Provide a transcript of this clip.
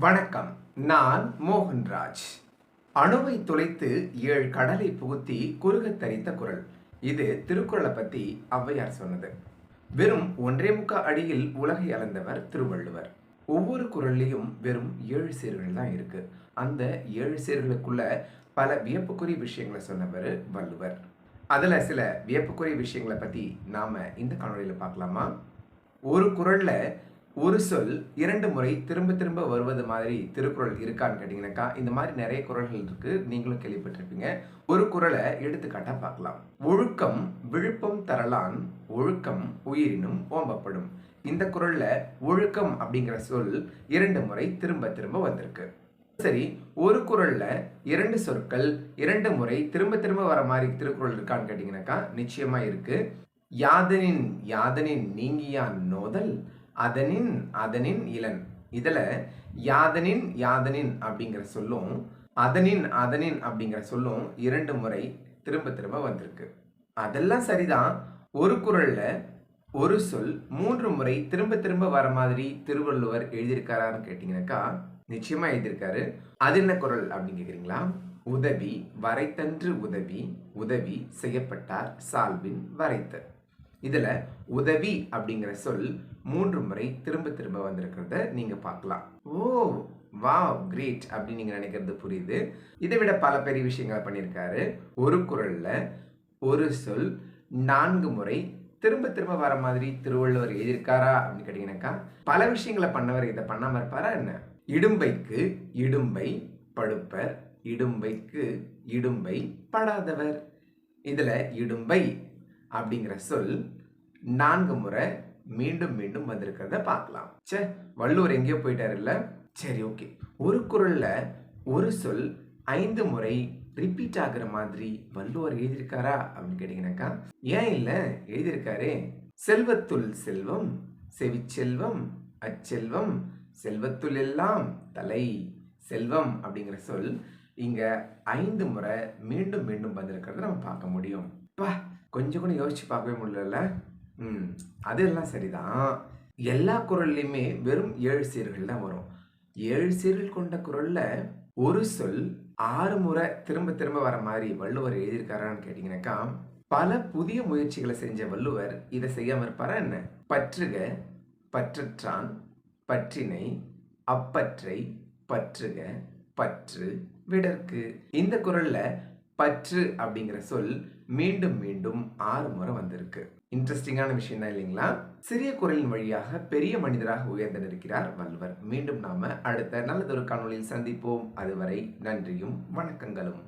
வணக்கம். நான் மோகன்ராஜ். அணுவை துளைத்து 7 கடலை புகுத்தி குறுகத் தரித்த குறள். இது திருக்குறளை பத்தி ஔவையார் சொன்னது. வெறும் 1.25 அடியில் உலகை அளந்தவர் திருவள்ளுவர். ஒவ்வொரு குறள்லையும் வெறும் 7 சீர்கள் தான் இருக்கு. அந்த 7 சீர்களுக்குள்ள பல வியப்புக்குரிய விஷயங்களை சொன்னவர் வள்ளுவர். அதுல சில வியப்புக்குரிய விஷயங்களை பத்தி நாம இந்த காணொளியில பார்க்கலாமா? ஒரு குறள்ல ஒரு சொல் 2 முறை திரும்ப திரும்ப வருவது மாதிரி திருக்குறள் இருக்கான்னு கேட்டீங்கன்னாக்கா, இந்த மாதிரி நிறைய குறள்கள் இருக்கு. நீங்களும் கேள்விப்பட்டிருப்பீங்க. ஒரு குறளை எடுத்துக்காட்டா பார்க்கலாம். ஒழுக்கம் விழுப்பம் தரலான் ஒழுக்கம் உயிரினும் ஓம்பப்படும். இந்த குறள்ல ஒழுக்கம் அப்படிங்கிற சொல் 2 முறை திரும்ப திரும்ப வந்திருக்கு. சரி, ஒரு குறள்ல 2 சொற்கள் 2 முறை திரும்ப திரும்ப வர மாதிரி திருக்குறள் இருக்கான்னு கேட்டீங்கன்னாக்கா, நிச்சயமா இருக்கு. யாதனின் யாதனின் நீங்கியான் நோதல் அதனின் அதனின் இளன். இதுல யாதனின் யாதனின் அப்படிங்கிற சொல்லும் அதனின் அதனின் அப்படிங்கிற சொல்லும் 2 முறை திரும்ப திரும்ப வந்திருக்கு. அதெல்லாம் சரிதான். ஒரு குறள்ல ஒரு சொல் 3 முறை திரும்ப திரும்ப வர மாதிரி திருவள்ளுவர் எழுதியிருக்காரான்னு கேட்டீங்கன்னாக்கா, நிச்சயமா எழுதியிருக்காரு. அது என்ன குறள் அப்படின்னு கேக்குறீங்களா? உதவி வரைத்தன்று உதவி உதவி செய்யப்பட்டார் சால்பின் வரைத்த. இதுல உதவி அப்படிங்கிற சொல் 3 முறை திரும்ப திரும்ப வந்திருக்கிறத நீங்க பார்க்கலாம். ஓ வாவ் கிரேட் அப்படின்னு நீங்க நினைக்கிறது புரியுது. இதை விட பல பெரிய விஷயங்களை பண்ணியிருக்காரு. ஒரு குறள்ல ஒரு சொல் 4 முறை திரும்ப திரும்ப வர மாதிரி திருவள்ளுவர் எழுதியிருக்காரா அப்படின்னு கேட்டீங்கன்னாக்கா, பல விஷயங்களை பண்ணவர் இதை பண்ணாம இருப்பாரா என்ன? இடும்பைக்கு இடும்பை படுப்பர் இடும்பைக்கு இடும்பை படாதவர். இதுல இடும்பை அப்படிங்கிற சொல் 4 முறை மீண்டும் மீண்டும் வந்திருக்கிறத பார்க்கலாம். சே, வள்ளுவர் எங்கேயோ போயிட்டாரு இல்ல? சரி, ஓகே. ஒரு குறள்ல ஒரு சொல் 5 முறை ரிப்பீட் ஆகுற மாதிரி வள்ளுவர் எழுதியிருக்காரா அப்படின்னு கேட்டீங்கன்னாக்கா, ஏன் இல்ல, எழுதியிருக்காரே. செல்வத்துள் செல்வம் செவிச்செல்வம் அச்செல்வம் செல்வத்துள் எல்லாம் தலை. செல்வம் அப்படிங்கிற சொல் இங்க 5 முறை மீண்டும் மீண்டும் வந்திருக்கிறத நம்ம பார்க்க முடியும். கொஞ்சம் கூட யோசிச்சு பார்க்கவே முடியல. அதெல்லாம் சரிதான். எல்லா குறள்லையுமே வெறும் 7 சீர்கள் தான் வரும். 7 சீர்கள் கொண்ட குறள்ல ஒரு சொல் 6 முறை திரும்ப திரும்ப வர மாதிரி வள்ளுவர் எழுதியிருக்காரான்னு கேட்டீங்கன்னாக்கா, பல புதிய முயற்சிகளை செஞ்ச வள்ளுவர் இதை செய்யாம இருப்பாரா என்ன? பற்றுக பற்றற்றான் பற்றினை அப்பற்றை பற்றுக பற்று விடற்கு. இந்த குறள்ல பற்று அப்படிங்கிற சொல் மீண்டும் மீண்டும் 6 முறை வந்திருக்கு. இன்ட்ரெஸ்டிங்கான விஷயம் தான் இல்லைங்களா? சிறிய குறளின் வழியாக பெரிய மனிதராக உயர்ந்திருக்கிறார் வள்ளுவர். மீண்டும் நாம அடுத்த நல்லதொரு காணொளியில் சந்திப்போம். அதுவரை நன்றியும் வணக்கங்களும்.